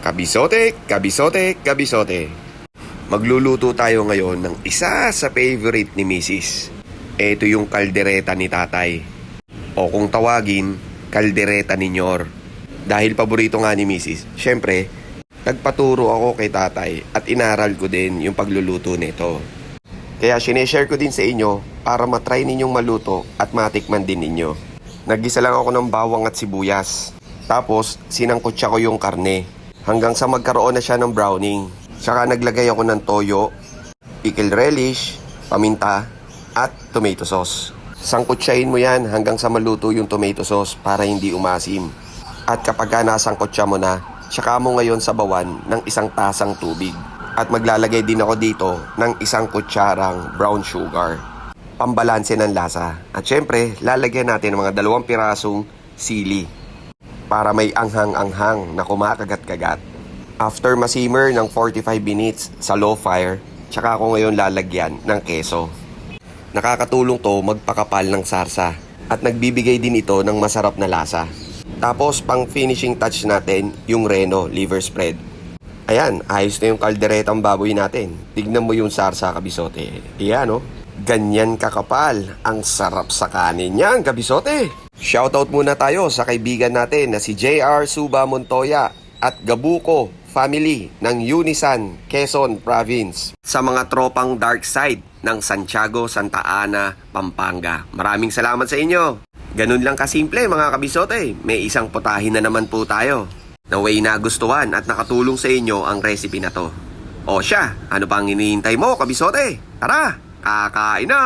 Kabisote, kabisote, kabisote. Magluluto tayo ngayon ng isa sa favorite ni Mrs. Ito yung kaldereta ni tatay. O kung tawagin, kaldereta ni Nyor. Dahil paborito nga ni Mrs. Syempre, nagpaturo ako kay tatay at inaral ko din yung pagluluto nito. Kaya sineshare ko din sa inyo para matry ninyong maluto at matikman din ninyo. Naggisa lang ako ng bawang at sibuyas. Tapos, sinangkutsa ko yung karne hanggang sa magkaroon na siya ng browning. Saka naglagay ako ng toyo, pickled relish, paminta, at tomato sauce. Sangkutsahin mo yan hanggang sa maluto yung tomato sauce para hindi umasim. At kapag nasangkutsa mo na, saka mo ngayon sabawan ng isang tasang tubig. At maglalagay din ako dito ng isang kutsarang brown sugar. Pambalanse ng lasa. At syempre, lalagyan natin ng mga 2 pirasong sili para may anghang-anghang na kumakagat-kagat. After masimmer ng 45 minutes sa low fire, tsaka ako ngayon lalagyan ng keso. Nakakatulong to magpakapal ng sarsa at nagbibigay din ito ng masarap na lasa. Tapos pang finishing touch natin yung Reno liver spread. Ayan, ayos na yung kalderetang baboy natin. Tignan mo yung sarsa, kabisote. Ayan, oh. Ganyan kakapal. Ang sarap sa kanin yan, kabisote. Shoutout muna tayo sa kaibigan natin na si JR Suba Montoya at Gabuco family ng Unisan, Quezon Province. Sa mga tropang dark side ng Santiago, Santa Ana, Pampanga. Maraming salamat sa inyo. Ganun lang kasimple mga kabisote. May isang putahin na naman po tayo. Naway nagustuhan at nakatulong sa inyo ang recipe na to. O siya, ano pang hinihintay mo kabisote? Tara, kakain na!